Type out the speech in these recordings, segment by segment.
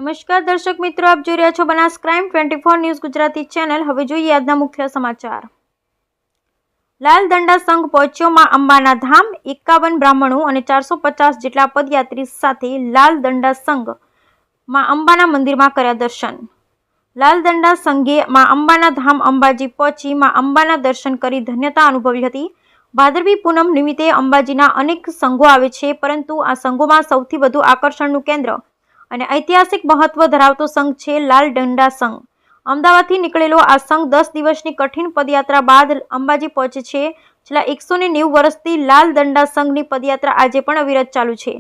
નમસ્કાર દર્શક મિત્રો, આપ જોઈ રહ્યા છો Banas crime 24 news Gujarati channel. હવે જોઈએ આજના મુખ્ય સમાચાર। લાલ દંડા સંઘ પહોંચ્યો માં અંબાના ધામ। 51 બ્રાહ્મણો અને 450 જેટલા પદયાત્રી સાથે લાલ દંડા સંઘ માં અંબાના મંદિરમાં કર્યા દર્શન। લાલ દંડા સંઘે માં અંબાના ધામ અંબાજી પહોંચી માં અંબાના દર્શન કરી ધન્યતા અનુભવી હતી। ભાદરવી પૂનમ નિમિત્તે અંબાજીના અનેક સંઘો આવે છે, પરંતુ આ સંઘોમાં સૌથી વધુ આકર્ષણનું કેન્દ્ર અને ઐતિહાસિક મહત્વ ધરાવતો સંઘ છે લાલ દંડા સંઘ। અમદાવાદથી નીકળેલો આ સંઘ 10 દિવસની કઠિન પદયાત્રા બાદ અંબાજી પહોંચે છે। છેલ્લા 190 વર્ષથી લાલ દંડા સંઘની પદયાત્રા આજે પણ અવિરત ચાલુ છે।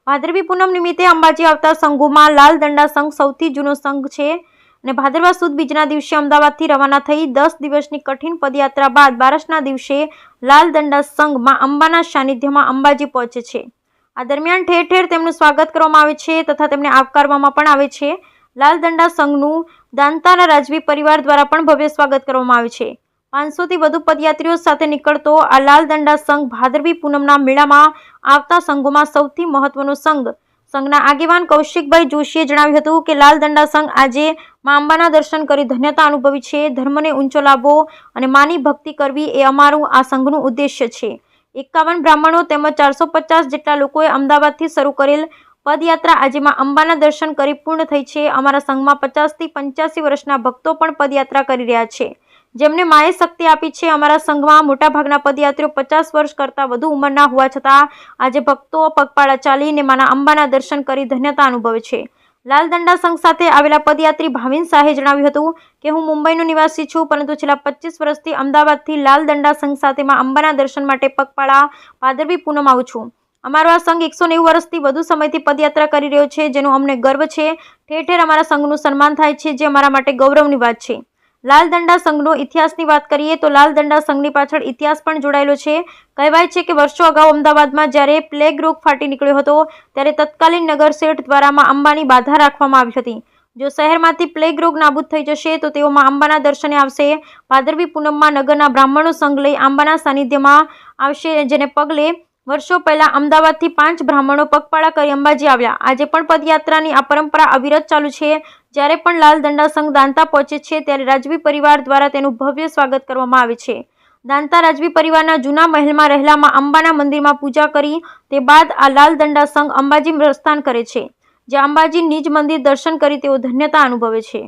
ભાદરવી પૂનમ નિમિત્તે અંબાજી આવતા સંઘોમાં લાલ દંડા સંઘ સૌથી જૂનો સંઘ છે અને ભાદરવા સુદ બીજના દિવસે અમદાવાદથી રવાના થઈ 10 દિવસની કઠિન પદયાત્રા બાદ બારસના દિવસે લાલ દંડા સંઘ માં અંબાના સાનિધ્યમાં અંબાજી પહોંચે છે। આ દરમિયાન ઠેર ઠેર તેમનું સ્વાગત કરવામાં આવે છે તથા તેમને આવકારવામાં પણ આવે છે। લાલ દંડા સંઘનું દાંતાના રાજવી પરિવાર દ્વારા પણ ભવ્ય સ્વાગત કરવામાં આવે છે। 500 થી વધુ પદયાત્રીઓ સાથે નીકળતો આ લાલ દંડા સંઘ ભાદરવી પૂનમના મેળામાં આવતા સંઘોમાં સૌથી મહત્વનો સંઘ। સંઘના આગેવાન કૌશિકભાઈ જોશીએ જણાવ્યું હતું કે લાલ દંડા સંઘ આજે મા અંબાના દર્શન કરી ધન્યતા અનુભવી છે। ધર્મને ઊંચો લાવવો અને માની ભક્તિ કરવી એ અમારું આ સંઘનું ઉદ્દેશ્ય છે। 51 બ્રાહ્મણો તેમજ 450 જેટલા લોકોએ અમદાવાદથી શરૂ કરેલ પદયાત્રા આજે માં અંબાના દર્શન કરી પૂર્ણ થઈ છે। અમારા સંઘમાં 50 થી 85 વર્ષના ભક્તો પણ પદયાત્રા કરી રહ્યા છે, જેમને માએ શક્તિ આપી છે। અમારા સંઘમાં મોટાભાગના પદયાત્રીઓ 50 વર્ષ કરતાં વધુ ઉંમરના હોવા છતાં આજે ભક્તો પગપાળા ચાલીને માના અંબાના દર્શન કરી ધન્યતા અનુભવે છે। લાલ દંડા સંઘ સાથે આવેલા પદયાત્રી ભાવિન શાહે જણાવ્યું હતું કે હું મુંબઈનો નિવાસી છું, પરંતુ છેલ્લા 25 વર્ષથી અમદાવાદથી લાલ દંડા સંઘ સાથે માં અંબાના દર્શન માટે પગપાળા ભાદરવી પૂનમ આવું છું। અમારો આ સંઘ 190 વર્ષથી વધુ સમયથી પદયાત્રા કરી રહ્યો છે, જેનો અમને ગર્વ છે। ઠેર ઠેર અમારા સંઘનું સન્માન થાય છે, જે અમારા માટે ગૌરવની વાત છે। લાલ દંડા સંઘનો ઇતિહાસની વાત કરીએ તો લાલ દંડા સંઘની પાછળ ઇતિહાસ પણ જોડાયેલો છે। કહેવાય છે કે વર્ષો અગાઉ અમદાવાદમાં જ્યારે પ્લેગ રોગ ફાટી નીકળ્યો હતો, ત્યારે તત્કાલીન નગર શેઠ દ્વારા માં અંબાની બાધા રાખવામાં આવી હતી। જો શહેરમાંથી પ્લેગ રોગ નાબૂદ થઈ જશે તો તેઓ માં અંબાના દર્શને આવશે। ભાદરવી પૂનમમાં નગરના બ્રાહ્મણો સંઘ લઈ અંબાના સાનિધ્યમાં આવશે, જેને પગલે વર્ષો પહેલા અમદાવાદથી 5 બ્રાહ્મણો પગપાળા કરી અંબાજી આવ્યા। આજે પણ પદયાત્રાની આ પરંપરા અવિરત ચાલુ છે। જ્યારે પણ લાલ દંડા સંઘ દાંતા પહોંચે છે ત્યારે રાજવી પરિવાર દ્વારા તેનું ભવ્ય સ્વાગત કરવામાં આવે છે। દાંતા રાજવી પરિવારના જૂના મહેલમાં રહેલા માં અંબાના મંદિરમાં પૂજા કરી તે બાદ આ લાલ દંડા સંઘ અંબાજી પ્રસ્થાન કરે છે, જ્યાં અંબાજી નિજ મંદિર દર્શન કરી તેઓ ધન્યતા અનુભવે છે।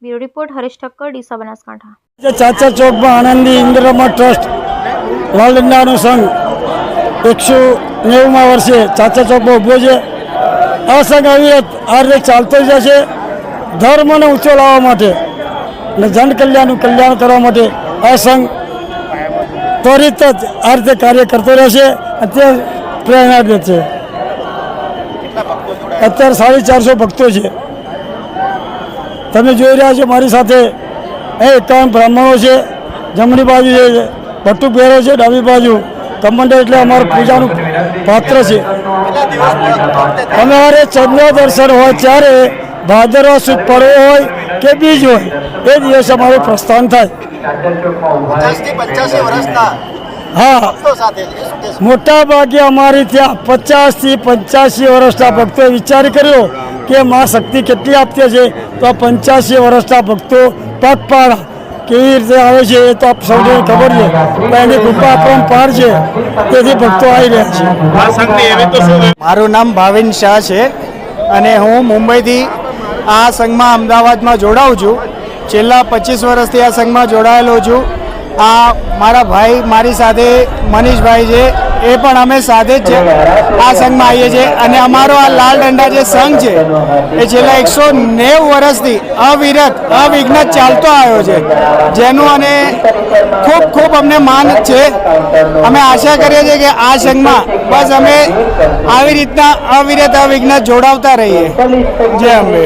Bureau report Haresh Thakkar, Deesa, Banaskantha. ચાચા ચોકમાં આનંદી ઇન્દ્રમાં ટ્રસ્ટ લાલ દંડાનો સંઘ 190 વર્ષે ચાચા ચોકમાં ઉભો છે। આ સંઘ અવિરત આ રીતે ચાલતો જ છે। ધર્મને ઊંચો લાવવા માટે અને જન કલ્યાણનું કલ્યાણ કરવા માટે આ સંઘ ત્વરિત જ આ રીતે કાર્ય કરતો રહેશે। અત્યારે પ્રેરણા દે છે। અત્યારે 450 ભક્તો છે। તમે જોઈ રહ્યા છો મારી સાથે 51 બ્રાહ્મણો છે। જમણી બાજુ છે ભટ્ટુ પહેરો છે, ડાબી બાજુ કમંડળ, એટલે અમારું પૂજાનું પાત્ર છે। અમારે ચંદ્ર દર્શન હોય ત્યારે ભાદરવા સુદ પડવો હોય કે બીજ હોય એ દિવસે અમારું પ્રસ્થાન થાય। હા, મોટા ભાગે અમારી ત્યાં 50 થી 85 વર્ષના ભક્તોએ વિચાર કર્યો કે મા શક્તિ કેટલી આપતી છે, તો આ 85 વર્ષના ભક્તો પગપાળા કેવી રીતે આવે છે એ તો આપ સૌને ખબર છે, પણ એની કૃપા પરંપાર છે, તેથી ભક્તો આવી રહ્યા છે। મારું નામ ભાવિન શાહ છે અને હું મુંબઈથી આ સંઘમાં અમદાવાદમાં જોડાઉં છું। છેલ્લા 25 વર્ષથી આ સંઘમાં જોડાયેલો છું। આ મારા ભાઈ મારી સાથે મનીષભાઈ છે, એ પણ અમે સાથે જ છે આ સંઘમાં આવીએ છીએ। અને અમારો આ લાલ દંડા જે સંઘ છે એ છેલ્લા 190 વર્ષથી અવિઘ્ન ચાલતો આવ્યો છે, જેનું અને ખૂબ ખૂબ અમને માન છે। અમે આશા કરીએ છીએ કે આ સંઘમાં બસ અમે આવી રીતના અવિઘ્ન જોડાવતા રહીએ। જય અંબે।